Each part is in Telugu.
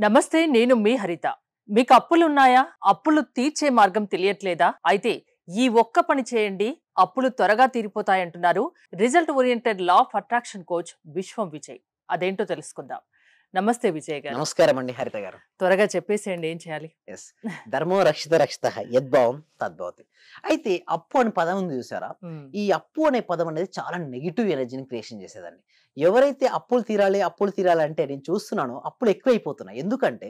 నమస్తే, నేను మీ హరిత. మీకు అప్పులున్నాయా? అప్పులు తీర్చే మార్గం తెలియట్లేదా? అయితే ఈ ఒక్క పని చేయండి, అప్పులు త్వరగా తీరిపోతాయంటున్నారు result oriented law of attraction coach Vishwam Vijay. అదేంటో తెలుసుకుందాం. నమస్తే విజయ్ గారు. నమస్కారం అండి హరిత గారు. త్వరగా చెప్పేసేయండి, ఏం చేయాలి? ఎస్, ధర్మో రక్షిత రక్షిత యద్భావం తద్భవతి. అయితే అప్పు అనే పదం ఉంది చూసారా, ఈ అప్పు అనే పదం అనేది చాలా నెగిటివ్ ఎనర్జీని క్రియేషన్ చేసేదండి. ఎవరైతే అప్పులు తీరాలి అంటే నేను చూస్తున్నాను అప్పులు ఎక్కువైపోతున్నాయి. ఎందుకంటే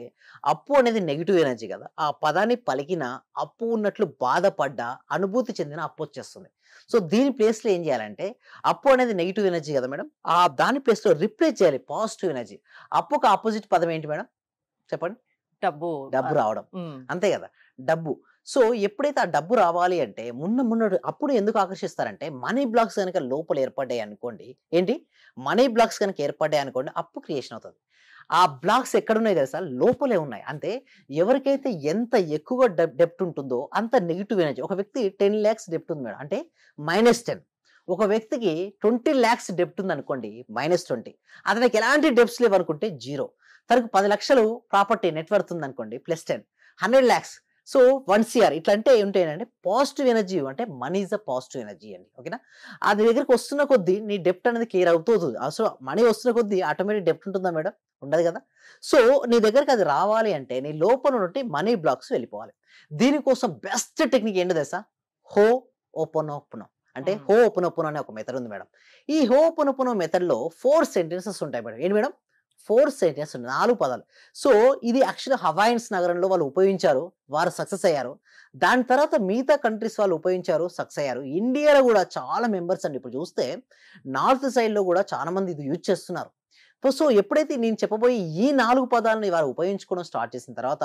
అప్పు అనేది నెగిటివ్ ఎనర్జీ కదా, ఆ పదాన్ని పలికిన అప్పు ఉన్నట్లు బాధపడ్డా అనుభూతి చెందిన అప్పు వచ్చేస్తుంది. సో దీని ప్లేస్ లో ఏం చేయాలంటే, అప్పు అనేది నెగిటివ్ ఎనర్జీ కదా మేడం, ఆ దాని ప్లేస్ లో రిప్లేస్ చేయాలి పాజిటివ్ ఎనర్జీ. అప్పుకు ఆపోజిట్ పదం ఏంటి మేడం, చెప్పండి? డబ్బు. డబ్బు రావడం, అంతే కదా, డబ్బు. సో ఎప్పుడైతే ఆ డబ్బు రావాలి అంటే మున్న అప్పుడు ఎందుకు ఆకర్షిస్తారంటే, మనీ బ్లాక్స్ కనుక లోపల ఏర్పడ్డాయి అనుకోండి, ఏంటి మనీ బ్లాక్స్ కనుక ఏర్పడ్డాయి అనుకోండి, అప్పు క్రియేషన్ అవుతుంది. ఆ బ్లాక్స్ ఎక్కడున్నాయి తెలుసా, లోపలే ఉన్నాయి. అంటే ఎవరికైతే ఎంత ఎక్కువ డెప్ట్ ఉంటుందో అంత నెగిటివ్ ఎనర్జీ. ఒక వ్యక్తి 10 lakhs డెప్ట్ ఉంది మేడం అంటే -10. ఒక వ్యక్తికి 20 lakhs డెప్ట్ ఉంది అనుకోండి, -20. అతనికి ఎలాంటి డెప్ట్స్ లేవు అనుకుంటే 0. తనకు 10 లక్షలు ప్రాపర్టీ నెట్వర్త్ ఉంది అనుకోండి, +10, 100 lakhs. సో 1 CR ఇట్లా అంటే ఏంటంటే పాజిటివ్ ఎనర్జీ. అంటే money is a positive energy అండి, ఓకేనా? అది దగ్గరికి వస్తున్న కొద్దీ నీ డెప్ట్ అనేది క్లియర్ అవుతుంది. అసలు మనీ వస్తున్న కొద్దీ ఆటోమేటిక్ డెప్ట్ ఉంటుందా మేడం? ఉండదు కదా. సో నీ దగ్గరికి అది రావాలి అంటే నీ లోపల నుండి మనీ బ్లాక్స్ వెళ్ళిపోవాలి. దీనికోసం బెస్ట్ టెక్నిక్ ఏంటో తెలుసా, హో ఓపెన్ అంటే హో ఓపెన్ అనే ఒక మెథడ్ ఉంది మేడం. ఈ హో ఓపెన్ మెథడ్ లో 4 sentences ఉంటాయి మేడం. ఏంటి మేడం? 4 sentences, 4 పదాలు. సో ఇది యాక్చువల్గా హవాయిన్స్ నగరంలో వాళ్ళు ఉపయోగించారు, వారు సక్సెస్ అయ్యారు. దాని తర్వాత మిగతా కంట్రీస్ వాళ్ళు ఉపయోగించారు, సక్సెస్ అయ్యారు. ఇండియాలో కూడా చాలా మెంబర్స్ అండి ఇప్పుడు చూస్తే నార్త్ సైడ్ లో కూడా చాలా మంది ఇది యూజ్ చేస్తున్నారు. సో ఎప్పుడైతే నేను చెప్పబోయే ఈ 4 పదాలని వారు ఉపయోగించుకోవడం స్టార్ట్ చేసిన తర్వాత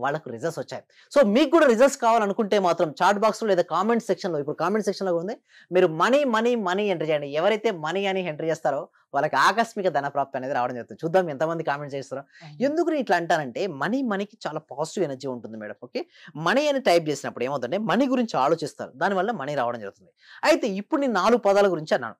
వాళ్ళకు రిజల్ట్స్ వచ్చాయి. సో మీకు కూడా రిజల్ట్స్ కావాలనుకుంటే మాత్రం చాట్ బాక్స్ లో లేదా కామెంట్ సెక్షన్ లో, ఇప్పుడు కామెంట్ సెక్షన్ లో ఉంది, మీరు మనీ ఎంటర్ చేయండి. ఎవరైతే మనీ అని ఎంటర్ చేస్తారో వాళ్ళకి ఆకస్మిక ధన ప్రాప్తి అనేది రావడం జరుగుతుంది. చూద్దాం ఎంతమంది కామెంట్ చేస్తారో. ఎందుకు నేను ఇట్లా అంటానంటే, మనీకి చాలా పాజిటివ్ ఎనర్జీ ఉంటుంది మేడం. ఓకే, మనీ అని టైప్ చేసినప్పుడు ఏమవుతుందంటే మనీ గురించి ఆలోచిస్తారు, దానివల్ల మనీ రావడం జరుగుతుంది. అయితే ఇప్పుడు నేను 4 పదాల గురించి అన్నాను.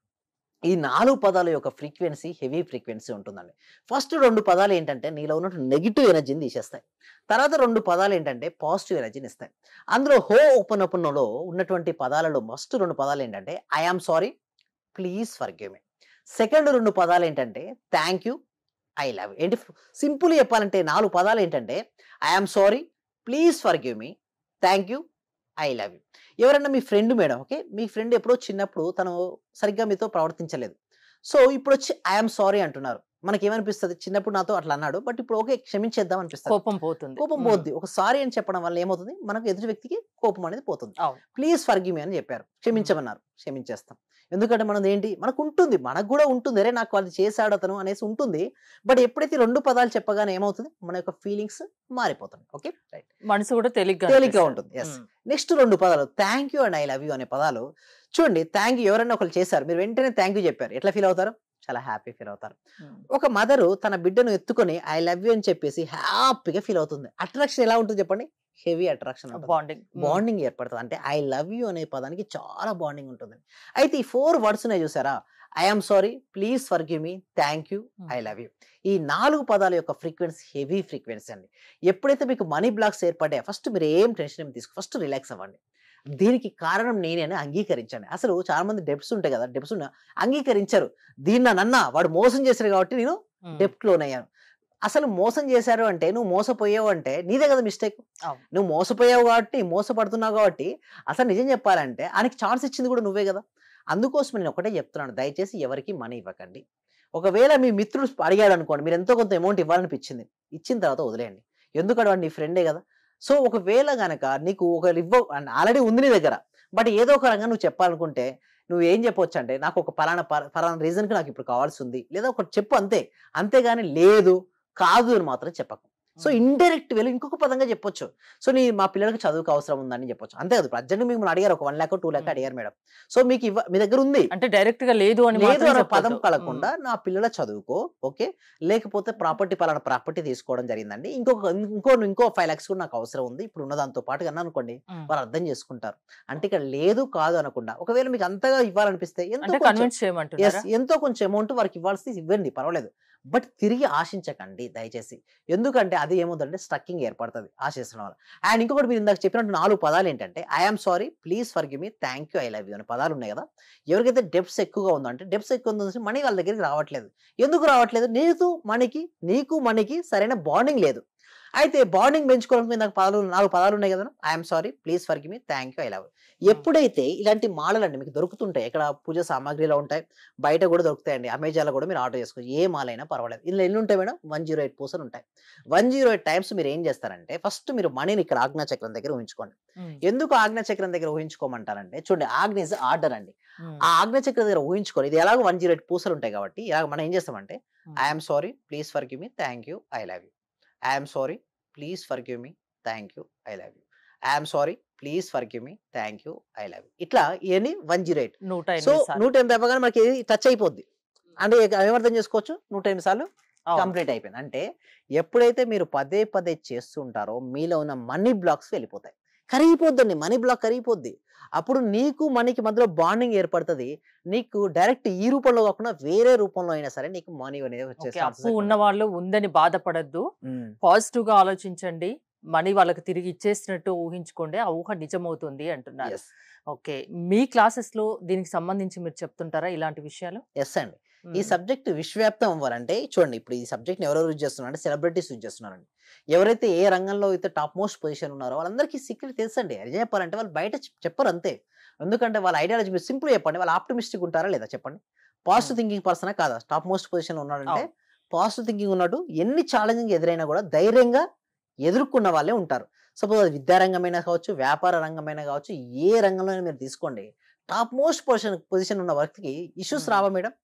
ఈ 4 పదాల యొక్క ఫ్రీక్వెన్సీ హెవీ ఫ్రీక్వెన్సీ ఉంటుందండి. ఫస్ట్ 2 పదాలు ఏంటంటే నీలో ఉన్నట్టు నెగిటివ్ ఎనర్జీని తీసేస్తాయి. తర్వాత 2 పదాలు ఏంటంటే పాజిటివ్ ఎనర్జీని ఇస్తాయి. అందులో హో ఓపెన్లో ఉన్నటువంటి పదాలలో ఫస్ట్ 2 పదాలు ఏంటంటే I am sorry, please forgive me. Second 2 పదాలు ఏంటంటే thank you, I love you. ఏంటి సింపుల్ చెప్పాలంటే 4 పదాలు ఏంటంటే I am sorry, please forgive me, thank you, I love you. ఎవరన్నా మీ ఫ్రెండ్ మేడం, ఓకే, మీ ఫ్రెండ్ ఎప్పుడో చిన్నప్పుడు తను సరిగ్గా మీతో ప్రవర్తించలేదు. సో ఇప్పుడు వచ్చి ఐఎమ్ సారీ అంటున్నారు. మనకేమనిపిస్తుంది, చిన్నప్పుడు నాతో అట్లా అన్నాడు, బట్ ఇప్పుడు ఓకే క్షమించేద్దాం అనిపిస్తుంది. కోపం పోతుంది. కోపం పోద్ది. ఒక సారీ అని చెప్పడం వల్ల ఏమవుతుంది, మనకు ఎదుటి వ్యక్తికి కోపం అనేది పోతుంది. ప్లీజ్ ఫర్గివ్ మీ అని చెప్పారు, క్షమించమన్నారు, క్షమించేస్తాం. ఎందుకంటే మనది ఏంటి, మనకు ఉంటుంది, మనకు కూడా ఉంటుంది, అరే నాకు అది చేశాడు అతను అనేసి ఉంటుంది. బట్ ఎప్పుడైతే 2 పదాలు చెప్పగానే ఏమవుతుంది, మన యొక్క ఫీలింగ్స్ మారిపోతుంది. ఓకే, రైట్, మనసు కూడా తేలిగ్గా ఉంటుంది. ఎస్, నెక్స్ట్ 2 పదాలు thank you and I love you అనే పదాలు. చూడండి, థ్యాంక్ యూ ఎవరైనా ఒకరు చేశారు, మీరు వెంటనే థ్యాంక్ యూ చెప్పారు, ఎట్లా ఫీల్ అవుతారు? చాలా హ్యాపీ ఫీల్ అవుతారు. ఒక మదరు తన బిడ్డను ఎత్తుకొని ఐ లవ్ యూ అని చెప్పేసి హ్యాపీగా ఫీల్ అవుతుంది. అట్రాక్షన్ ఎలా ఉంటుంది చెప్పండి, హెవీ అట్రాక్షన్, బాండింగ్ ఏర్పడుతుంది. అంటే ఐ లవ్ యూ అనే పదానికి చాలా బాండింగ్ ఉంటుంది. అయితే ఈ 4 వర్డ్స్ ఉన్నాయి చూసారా, I am sorry, please forgive me, thank you, I love you. ఈ 4 పదాల యొక్క ఫ్రీక్వెన్సీ హెవీ ఫ్రీక్వెన్సీ అండి. ఎప్పుడైతే మీకు మనీ బ్లాక్స్ ఏర్పడ్డాయో ఫస్ట్ మీరు ఏం టెన్షన్ తీసుకో, ఫస్ట్ రిలాక్స్ అవ్వండి. దీనికి కారణం నేనే అని అంగీకరించండి. అసలు చాలా మంది డెప్ట్స్ ఉంటాయి కదా, డెప్ట్స్ అంగీకరించరు. దీన్ని నన్న వాడు మోసం చేశారు కాబట్టి నేను డెప్ట్ లోన్ అయ్యాను. అసలు మోసం చేశారు అంటే, నువ్వు మోసపోయావు అంటే నీదే కదా మిస్టేక్. నువ్వు మోసపోయావు కాబట్టి, మోసపడుతున్నావు కాబట్టి, అసలు నిజం చెప్పాలంటే ఆయనకి ఛాన్స్ ఇచ్చింది కూడా నువ్వే కదా. అందుకోసం నేను ఒకటే చెప్తున్నాను, దయచేసి ఎవరికి మనీ ఇవ్వకండి. ఒకవేళ మీ మిత్రుడు అడిగాడు అనుకోండి, మీరు ఎంతో కొంత అమౌంట్ ఇవ్వాలనిపించింది, ఇచ్చిన తర్వాత వదిలేయండి. ఎందుకంటే వాడు నీ ఫ్రెండే కదా. సో ఒకవేళ గనక నీకు ఒక ఆల్రెడీ ఉంది నీ దగ్గర, బట్ ఏదో ఒక రంగా నువ్వు చెప్పాలనుకుంటే నువ్వు ఏం చెప్పొచ్చు అంటే, నాకు ఒక పలానా రీజన్కి నాకు ఇప్పుడు కావాల్సి ఉంది, లేదా ఒకటి చెప్పు అంతే. అంతేగాని లేదు కాదు అని మాత్రం చెప్పకు. సో ఇండైరెక్ట్ వేలో ఇంకొక పదంగా చెప్పొచ్చు. సో మా పిల్లలకి చదువుకు అవసరం ఉందని చెప్పొచ్చు, అంతే కదా. ప్రజెంట్ మిమ్మల్ని అడిగారు, ఒక 1 lakh 2 lakh అడిగారు మేడం. సో మీకు మీ దగ్గర ఉంది అంటే డైరెక్ట్ గా లేదు అని పదం కలగకుండా నా పిల్లల చదువుకో, ఓకే, లేకపోతే పలానా ప్రాపర్టీ తీసుకోవడం జరిగిందండి, ఇంకో 5 lakhs కూడా నాకు అవసరం ఉంది ఇప్పుడు ఉన్న దాంతో పాటు అన్నా అనుకోండి, వారు అర్థం చేసుకుంటారు. అంటే ఇక్కడ లేదు కాదు అనకుండా, ఒకవేళ మీకు అంతగా ఇవ్వాలనిపిస్తే ఎంతో కొంచెం అమౌంట్ వారికి ఇవ్వాల్సి ఇవ్వండి, పర్వాలేదు. బట్ తిరిగి ఆశించకండి దయచేసి. ఎందుకంటే అది ఏమవుతుందంటే స్ట్రక్కింగ్ ఏర్పడుతుంది ఆశించడం వల్ల. అండ్ ఇంకొకటి మీరు ఇందాక చెప్పినట్టు 4 పదాలు ఏంటంటే I am sorry, please forgive me, thank you, I love you అనే పదాలు ఉన్నాయి కదా. ఎవరికైతే డెప్స్ ఎక్కువగా ఉందో అంటే డెప్స్ ఎక్కువ ఉందో మనీ వాళ్ళ దగ్గరికి రావట్లేదు. ఎందుకు రావట్లేదు? నీకు మనీకి సరైన బాండింగ్ లేదు. అయితే బాండింగ్ పెంచుకోవడానికి ఇందాక 4 పదాలు ఉన్నాయి కదా. I am sorry, please forgive me, thank you, I love you. ఎప్పుడైతే ఇలాంటి మాలలండి మీకు దొరుకుతుంటాయి, ఇక్కడ పూజ సామాగ్రిలో ఉంటాయి, బయట కూడా దొరుకుతాయండి, అమెజాన్లో కూడా మీరు ఆర్డర్ చేసుకోవచ్చు. ఏ మాల అయినా పర్వాలేదు. ఇందులో ఎన్ని ఉంటాయి మేడం? 108 పూసలు ఉంటాయి. 108 టైమ్స్ మీరు ఏం చేస్తారంటే ఫస్ట్ మీరు మనీని ఇక్కడ ఆజ్ఞా చక్రం దగ్గర ఊహించుకోండి. ఎందుకు ఆజ్ఞా చక్రం దగ్గర ఊహించుకోమంటారంటే చూడండి, ఆజ్ఞ ఇస్ ఆర్డర్ అండి. ఆ ఆజ్ఞా చక్రం దగ్గర ఊహించుకొని ఇది ఎలాగో 108 పూసలు ఉంటాయి కాబట్టి ఇలాగ మనం ఏం చేస్తామంటే I am sorry, please forgive me, thank you, I love you. I am sorry, please forgive me, thank you, I love you. I am sorry, please forgive me, thank you, I love you. ఇట్లా ఇవన్నీ 108. సో 108 అవ్వగానే మనకి టచ్ అయిపోద్ది అంటే ఏమర్థం చేసుకోవచ్చు, 108 సార్లు కంప్లీట్ అయిపోయింది. అంటే ఎప్పుడైతే మీరు పదే పదే చేస్తుంటారో మీలో ఉన్న మనీ బ్లాక్స్ వెళ్ళిపోతాయి, కరిగిపోద్దండి, మనీ బ్లాక్ కరిగిపోద్ది. అప్పుడు నీకు మనీకి మధ్యలో బాండింగ్ ఏర్పడుతుంది. నీకు డైరెక్ట్ ఈ రూపంలో కాకుండా వేరే రూపంలో అయినా సరే నీకు మనీ అనేది వచ్చేసి అప్పు ఉన్న వాళ్ళు ఉందని బాధపడద్దు, పాజిటివ్ గా ఆలోచించండి, మనీ వాళ్ళకి తిరిగి ఇచ్చేసినట్టు ఊహించుకోండి, ఆ ఊహ నిజమవుతుంది అంటున్నారు. ఓకే, మీ క్లాసెస్ లో దీనికి సంబంధించి మీరు చెప్తుంటారా ఇలాంటి విషయాలు? ఎస్ అండి. ఈ సబ్జెక్ట్ విశ్వవ్యాప్తం అవ్వాలంటే చూడండి, ఇప్పుడు ఈ సబ్జెక్ట్ ఎవరెవరు యూజ్ చేస్తున్నారు అంటే సెలబ్రిటీస్ యూజ్ చేస్తున్నారండి. ఎవరైతే ఏ రంగంలో అయితే టాప్ మోస్ట్ పొజిషన్ ఉన్నారో వాళ్ళందరికీ సీక్రెట్ తెలుసండి. అది చెప్పాలంటే వాళ్ళు బయట చెప్పరు అంతే. ఎందుకంటే వాళ్ళ ఐడియాలజీ మీరు సింపుల్ చెప్పండి, వాళ్ళు ఆప్టిమిస్టిక్ ఉంటారా లేదా చెప్పండి? పాజిటివ్ థింకింగ్ పర్సనా కాదా? టాప్ మోస్ట్ పొజిషన్ ఉన్నాడంటే పాజిటివ్ థింకింగ్ ఉన్నట్టు ఎన్ని ఛాలెంజింగ్ ఎదురైనా కూడా ధైర్యంగా ఎదుర్కొన్న వాళ్ళే ఉంటారు. సపోజ్ అది విద్యారంగమైనా కావచ్చు, వ్యాపార రంగమైనా కావచ్చు, ఏ రంగంలో మీరు తీసుకోండి, టాప్ మోస్ట్ పొజిషన్ ఉన్న వ్యక్తికి ఇష్యూస్ రావా మేడం?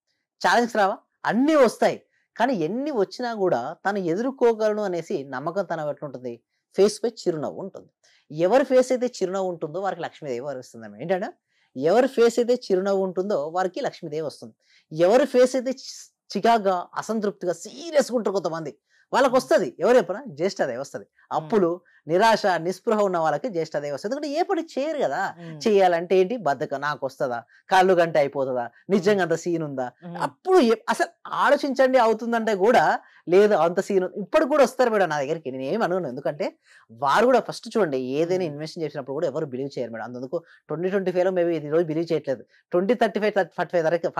ఛాలెంజ్ రావా? అన్నీ వస్తాయి. కానీ ఎన్ని వచ్చినా కూడా తను ఎదుర్కోగలను అనేసి నమ్మకం తన ఎట్లుంటుంది, ఫేస్ పై చిరునవ్వు ఉంటుంది. ఎవరి ఫేస్ అయితే చిరునవ్వు ఉంటుందో వారికి లక్ష్మీదేవి వస్తుందమ్మా. ఏంటంటే ఎవరి ఫేస్ అయితే చిరునవ్వు ఉంటుందో వారికి లక్ష్మీదేవి వస్తుంది. ఎవరి ఫేస్ అయితే చికాగా, అసంతృప్తిగా, సీరియస్గా ఉంటారు కొంతమంది, వాళ్ళకి వస్తుంది. ఎవరు చెప్పనా? జ్యేష్ఠాదేవి వస్తుంది. అప్పులు, నిరాశ, నిస్పృహ ఉన్న వాళ్ళకి జ్యేష్ఠాదేవి వస్తుంది. ఎందుకంటే ఏ పని చేయరు కదా. చేయాలంటే ఏంటి, బద్ధకం, నాకు వస్తుందా, కాళ్ళు గంట అయిపోతుందా, నిజంగా అంత సీన్ ఉందా, అప్పుడు అసలు ఆలోచించండి, అవుతుందంటే కూడా లేదు అంత సీన్ ఇప్పుడు కూడా వస్తారు మేడం నా దగ్గరికి. నేను ఏమి అనుకున్నాను, ఎందుకంటే వారు కూడా ఫస్ట్ చూడండి ఏదైనా ఇన్వెస్ట్ చేసినప్పుడు కూడా ఎవరు బిలీవ్ చేయరు మేడం. అందుకు 2025లో మేబీ ఈ రోజు బిలీవ్ చేయట్లేదు, 2035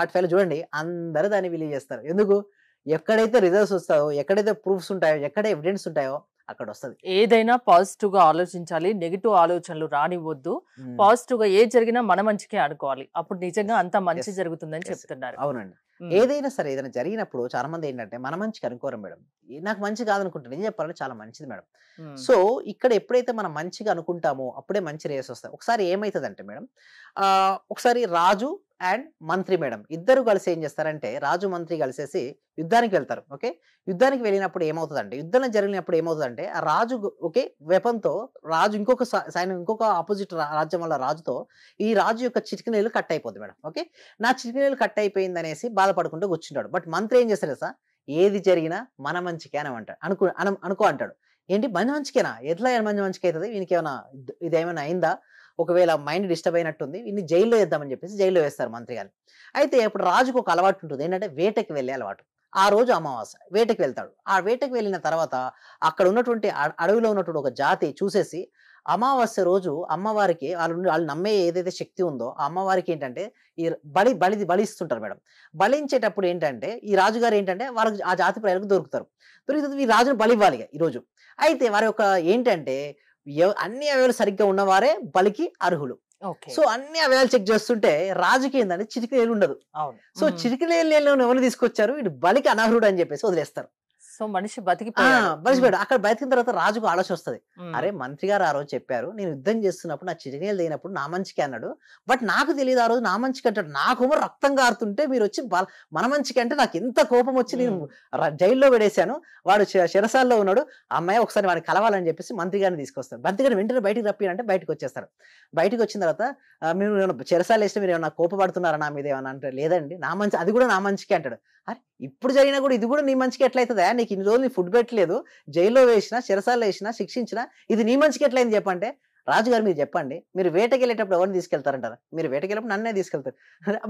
45 చూడండి అందరూ దాన్ని బిలీవ్ చేస్తారు. ఎందుకు? ఎక్కడైతే రిజల్ట్స్ వస్తాయో, ఎక్కడైతే ప్రూఫ్స్ ఉంటాయో, ఎక్కడ ఎవిడెన్స్ ఉంటాయో అక్కడ వస్తుంది. ఏదైనా పాజిటివ్ గా ఆలోచించాలి, నెగిటివ్ ఆలోచనలు రానివ్వద్దు. పాజిటివ్ గా ఏ జరిగినా మన మంచికే అనుకోవాలి, అప్పుడు నిజంగా అంత మంచి జరుగుతుందని చెప్తున్నారు. అవునండి. ఏదైనా సరే ఏదైనా జరిగినప్పుడు చాలా మంది ఏంటంటే మన మంచికి అనుకోరు మేడం. నాకు మంచి కాదనుకుంటాను, ఏం చెప్పాలంటే చాలా మంచిది మేడం. సో ఇక్కడ ఎప్పుడైతే మనం మంచిగా అనుకుంటామో అప్పుడే మంచి రేస్ వస్తాయి. ఒకసారి ఏమైతుందంటే మేడం, ఒకసారి రాజు అండ్ మంత్రి మేడం ఇద్దరు కలిసి ఏం చేస్తారంటే, రాజు మంత్రి కలిసేసి యుద్ధానికి వెళ్తారు. ఓకే, యుద్ధానికి వెళ్ళినప్పుడు ఏమవుతుందంటే, యుద్ధం జరిగినప్పుడు ఏమవుతుందంటే ఆ రాజు ఓకే వెపన్తో రాజు ఇంకొక ఆపోజిట్ రాజ్యం వల్ల రాజుతో ఈ రాజు యొక్క చిటికినేలు కట్ అయిపోద్ది మేడం. ఓకే, నా చిటికినేలు కట్ అయిపోయింది అనేసి బాధపడుకుంటూ కూర్చుంటాడు. బట్ మంత్రి ఏం చేస్తాడు సార్, ఏది జరిగినా మన మంచికే అని అంటాడు, అనుకో అంటాడు. ఏంటి మన మంచికేనా? ఎట్లా మంచికి అవుతుంది, వీనికి ఏమైనా ఇదేమైనా అయిందా, ఒకవేళ మైండ్ డిస్టర్బ్ అయినట్టుంది, ఇన్ని జైల్లో వేద్దామని చెప్పేసి జైల్లో వేస్తారు మంత్రి గారిని. అయితే ఇప్పుడు రాజుకు ఒక అలవాటు ఉంటుంది, ఏంటంటే వేటకి వెళ్ళే అలవాటు. ఆ రోజు అమావాస్య వేటకి వెళ్తాడు. ఆ వేటకి వెళ్ళిన తర్వాత అక్కడ ఉన్నటువంటి అడవిలో ఉన్నటువంటి ఒక జాతి చూసేసి అమావాస్య రోజు అమ్మవారికి వాళ్ళు నమ్మే ఏదైతే శక్తి ఉందో ఆ అమ్మవారికి ఏంటంటే ఈ బలిస్తుంటారు మేడం. బలించేటప్పుడు ఏంటంటే ఈ రాజుగారు ఏంటంటే వాళ్ళకి ఆ జాతి ప్రజలకు దొరుకుతారు. ఈ రాజును బలి ఇవ్వాలి ఈ రోజు. అయితే వారి యొక్క ఏంటంటే అన్ని అవయవాలు సరిగ్గా ఉన్నవారే బలికి అర్హులు. సో అన్ని అవయవాలు చెక్ చేస్తుంటే రాజుకి ఏంటంటే చిటికినేలు ఉండదు. సో చిటికినేలు ఎవరు తీసుకొచ్చారు, వీడు బలికి అనర్హుడు అని చెప్పేసి వదిలేస్తారు. సో మనిషి బతికిపోయాడు. అక్కడ బతికిన తర్వాత రాజుకు ఆలోచన వస్తుంది, అరే మంత్రి గారు ఆ రోజు చెప్పారు నేను యుద్ధం చేస్తున్నప్పుడు నా చిటికినేలు లేనప్పుడు నా మంచికి అన్నాడు, బట్ నాకు తెలియదు ఆ రోజు నా మంచికి అంటాడు. నాకు రక్తం కారుతుంటే మీరు వచ్చి మన మంచికి అంటే నాకు ఎంత కోపం వచ్చి నేను జైల్లో పెడేశాను, వాడు చెరసాల్లో ఉన్నాడు, అమ్మాయి ఒకసారి వాడిని కలవాలని చెప్పేసి మంత్రి గారిని తీసుకొస్తారు. మంత్రి గారిని వెంటనే బయటికి రప్పినంటే బయటకు వచ్చేస్తారు. బయటకు వచ్చిన తర్వాత మీరు చెరసాలు వేస్తే మీరు ఏమన్నా కోపపడుతున్నారా నా మీద ఏమన్నా అంటే, లేదండి నా మంచి, అది కూడా నా మంచికి అంటాడు. అరే ఇప్పుడు జరిగినా కూడా ఇది కూడా నీ మంచికి ఎట్లయితుందా, నీకు ఇన్ని రోజులు నీ ఫుడ్ పెట్టలేదు, జైల్లో వేసినా చెరసాల్లో వేసినా శిక్షించినా ఇది నీ మంచికి ఎట్లయింది చెప్పంటే, రాజుగారు మీరు చెప్పండి, మీరు వేటకెళ్ళేటప్పుడు ఎవరిని తీసుకెళ్తారంటారా? మీరు వేటకెళ్ళినప్పుడు నన్నే తీసుకెళ్తారు.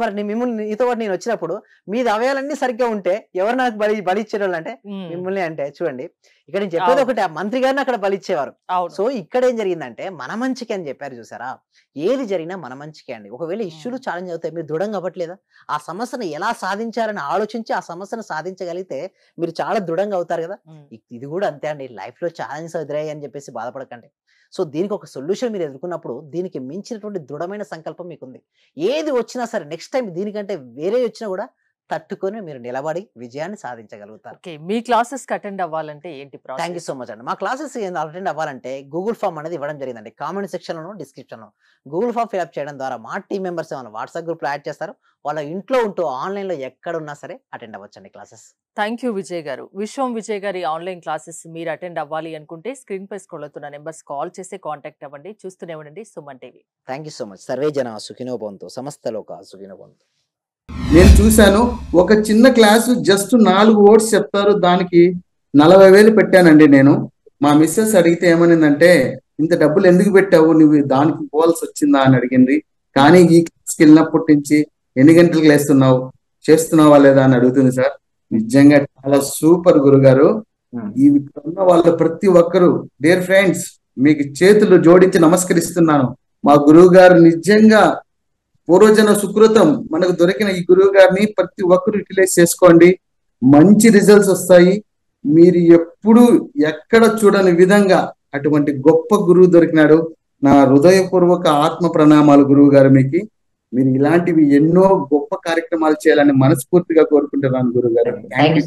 మరి మిమ్మల్ని నీతో పాటు నేను వచ్చినప్పుడు మీది అవయాలన్నీ సరిగ్గా ఉంటే ఎవరు నాకు బలి ఇచ్చేవాళ్ళు అంటే ఉమ్, మిమ్మల్ని. అంటే చూడండి, ఇక్కడ నేను చెప్పేది అవును ఒకటి, ఆ మంత్రి గారిని అక్కడ బలిచ్చేవారు. అవును. సో ఇక్కడ ఏం జరిగిందంటే మన మంచికి అని చెప్పారు చూసారా? ఏది జరిగినా మన మంచికే అండి. ఒకవేళ ఇష్యూలు ఉమ్, ఛాలెంజ్ అవుతాయి, మీరు దృఢంగా అవ్వట్లేదా? ఆ సమస్యను ఎలా సాధించాలని ఆలోచించి ఆ సమస్యను సాధించగలిగితే మీరు చాలా దృఢంగా అవుతారు కదా. ఉమ్. ఇది కూడా అంతే అండి. లైఫ్ లో ఛాలెంజెస్ ఎదురయ్యాయి అని చెప్పేసి బాధపడకండి. సో దీనికి ఒక సొల్యూషన్ మీరు ఎదుర్కొన్నప్పుడు దీనికి మించినటువంటి దృఢమైన సంకల్పం మీకుంది. ఏది వచ్చినా సరే నెక్స్ట్ టైం దీనికంటే వేరే వచ్చినా కూడా తట్టుకొని మీరు నిలబడి విజయాన్ని సాధించగలుగుతారు. ఓకే, మీ క్లాసెస్ కి అటెండ్ అవ్వాలంటే ఏంటి thank you process? So much అండి. మా క్లాసెస్ అటెండ్ అవ్వాలంటే గూగుల్ ఫామ్ అనేది ఇవ్వడం జరిగిందండి. కామెంట్ సెక్షన్ లోను, డిస్క్రిప్షన్ లో గూగుల్ ఫామ్ ఫిల్అప్ చేయడం ద్వారా మా టీం మెంబర్స్ ఏమైనా వాట్సాప్ గ్రూప్ లో యాడ్ చేస్తారు. వాళ్ళ ఇంట్లో ఉంటూ ఆన్లైన్ లో ఎక్కడ ఉన్నా సరే అటెండ్ అవ్వచ్చండి classes. Thank you Vijay garu. Vishwam Vijay గారి ఆన్లైన్ క్లాసెస్ మీరు అటెండ్ అవ్వాలి అనుకుంటే స్క్రీన్ పై స్క్రోల్ అవుతున్న నెంబర్స్ కాల్ చేసి కాంటాక్ట్ అవ్వండి. చూస్తూనే ఉండండి Suman TV. Thank you so much. Survey జన సుఖినో భవంతు, సమస్త లోక సుఖినో భవంతు. నేను చూశాను. ఒక చిన్న క్లాసు జస్ట్ 4 వర్డ్స్ చెప్తారు, దానికి 40,000 పెట్టానండి నేను. మా మిస్సెస్ అడిగితే ఏమనిందంటే, ఇంత డబ్బులు ఎందుకు పెట్టావు, నువ్వు దానికి పోవాల్సి వచ్చిందా అని అడిగింది. కానీ ఈ క్లాస్కి వెళ్ళినప్పటి నుంచి ఎన్ని గంటలకు లేస్తున్నావు, చేస్తున్నావా లేదా అని అడుగుతుంది సార్. నిజంగా చాలా సూపర్ గురుగారు. ఈ ఉన్న వాళ్ళ ప్రతి ఒక్కరు, డియర్ ఫ్రెండ్స్, మీకు చేతులు జోడించి నమస్కరిస్తున్నాను. మా గురువు గారు నిజంగా పూర్వజన సుకృతం. మనకు దొరికిన ఈ గురువు గారిని ప్రతి ఒక్కరు యూటిలైజ్ చేసుకోండి, మంచి రిజల్ట్స్ వస్తాయి. మీరు ఎప్పుడు ఎక్కడ చూడని విధంగా అటువంటి గొప్ప గురువు దొరికినాడు. నా హృదయపూర్వక ఆత్మ ప్రణామాలు గురువు గారు మీకు. మీరు ఇలాంటివి ఎన్నో గొప్ప కార్యక్రమాలు చేయాలని మనస్ఫూర్తిగా కోరుకుంటున్నాను గురువు గారు. Thank you.